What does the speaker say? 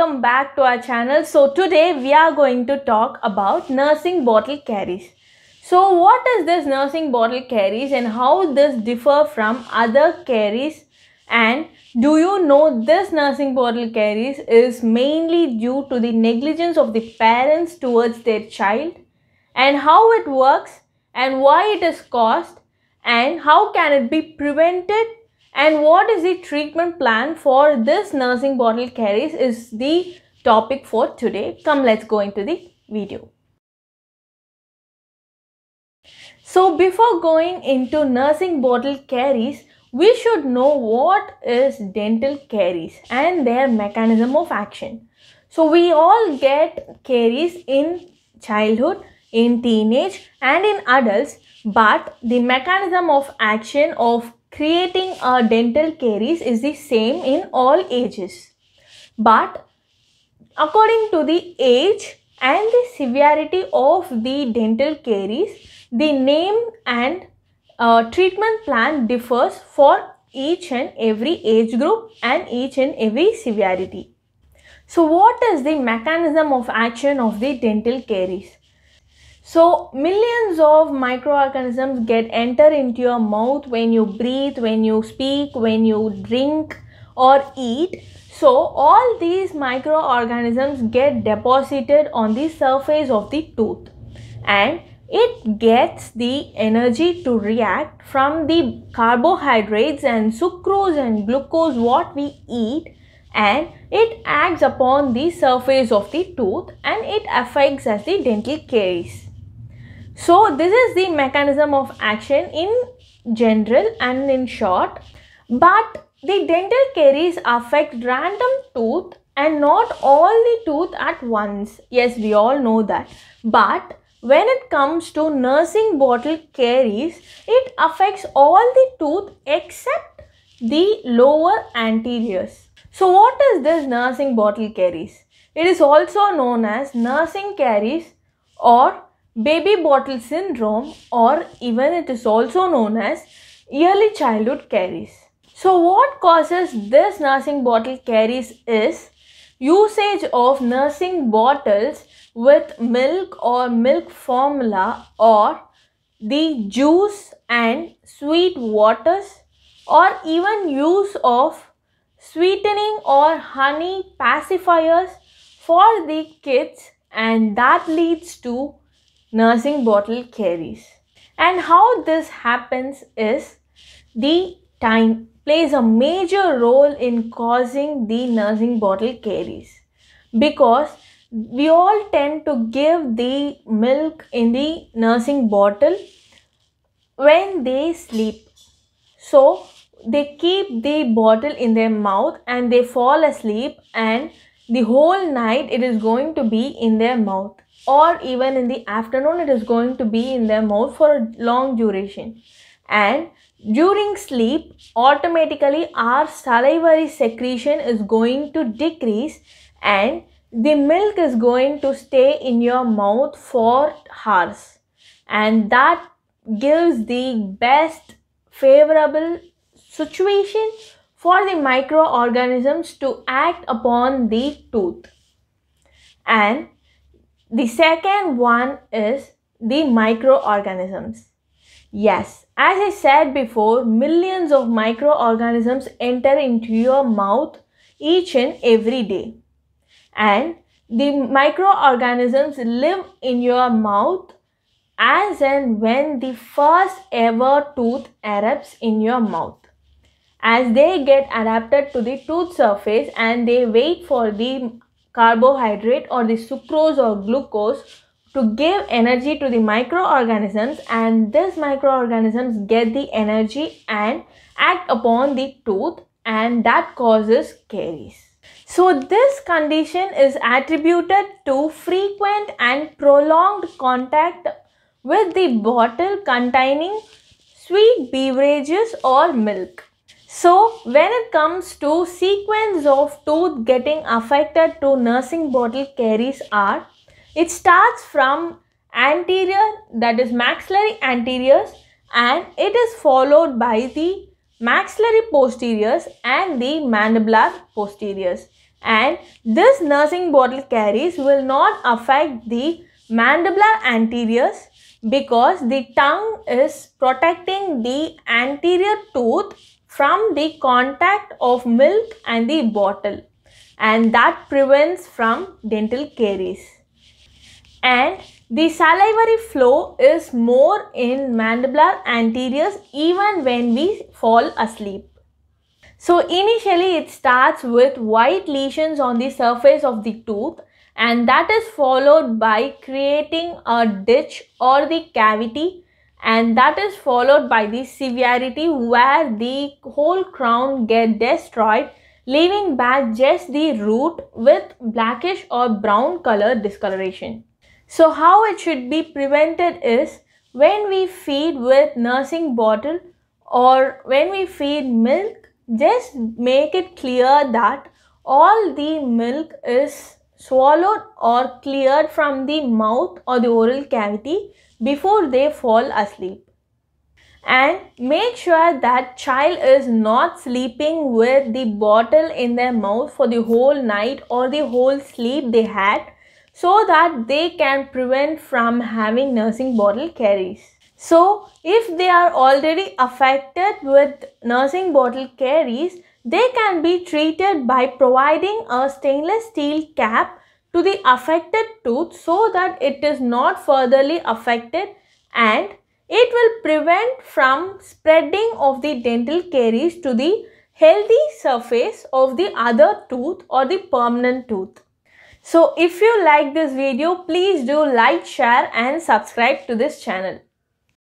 welcome back to our channel. So today we are going to talk about nursing bottle caries. So what is this nursing bottle caries and how this differ from other caries, and do you know this nursing bottle caries is mainly due to the negligence of the parents towards their child, and how it works and why it is caused and how can it be prevented, and what is the treatment plan for this nursing bottle caries is the topic for today. Come, let's go into the video. So before going into nursing bottle caries, we should know what is dental caries and their mechanism of action. So we all get caries in childhood, in teenage and in adults, but the mechanism of action of creating a dental caries is the same in all ages. But according to the age and the severity of the dental caries, the name and treatment plan differs for each and every age group and each and every severity. So what is the mechanism of action of the dental caries? So millions of microorganisms get enter into your mouth when you breathe, when you speak, when you drink or eat. So all these microorganisms get deposited on the surface of the tooth, and it gets the energy to react from the carbohydrates and sucrose and glucose what we eat, and it acts upon the surface of the tooth and it affects as the dental caries. So this is the mechanism of action in general and in short. But the dental caries affect random tooth and not all the tooth at once. Yes, we all know that. But when it comes to nursing bottle caries, it affects all the tooth except the lower anteriors. So what is this nursing bottle caries? It is also known as nursing caries or baby bottle syndrome, or even it is also known as early childhood caries. So what causes this nursing bottle caries is usage of nursing bottles with milk or milk formula, or the juice and sweet waters, or even use of sweetening or honey pacifiers for the kids, and that leads to nursing bottle caries. And how this happens is the time plays a major role in causing the nursing bottle caries, because we all tend to give the milk in the nursing bottle when they sleep. So they keep the bottle in their mouth and they fall asleep, and the whole night it is going to be in their mouth, or even in the afternoon it is going to be in their mouth for a long duration. And during sleep, automatically our salivary secretion is going to decrease and the milk is going to stay in your mouth for hours, and that gives the best favorable situation for the microorganisms to act upon the tooth. And the second one is the microorganisms. Yes, as I said before, millions of microorganisms enter into your mouth each and every day. And the microorganisms live in your mouth as and when the first ever tooth erupts in your mouth. As they get adapted to the tooth surface and they wait for the carbohydrate or the sucrose or glucose to give energy to the microorganisms, and these microorganisms get the energy and act upon the tooth, and that causes caries. So this condition is attributed to frequent and prolonged contact with the bottle containing sweet beverages or milk. So when it comes to sequence of tooth getting affected to nursing bottle caries are, it starts from anterior, that is maxillary anteriors, and it is followed by the maxillary posteriors and the mandibular posteriors. And this nursing bottle caries will not affect the mandibular anteriors because the tongue is protecting the anterior tooth from the contact of milk and the bottle, and that prevents from dental caries. And the salivary flow is more in mandibular anteriors even when we fall asleep. So initially it starts with white lesions on the surface of the tooth, and that is followed by creating a ditch or the cavity, and that is followed by the severity where the whole crown gets destroyed, leaving back just the root with blackish or brown color discoloration. So how it should be prevented is when we feed with nursing bottle or when we feed milk, just make it clear that all the milk is swallowed or cleared from the mouth or the oral cavity before they fall asleep. And make sure that child is not sleeping with the bottle in their mouth for the whole night or the whole sleep they had, so that they can prevent from having nursing bottle caries. So if they are already affected with nursing bottle caries, they can be treated by providing a stainless steel cap to the affected tooth so that it is not furtherly affected, and it will prevent from spreading of the dental caries to the healthy surface of the other tooth or the permanent tooth. So if you like this video, please do like, share and subscribe to this channel.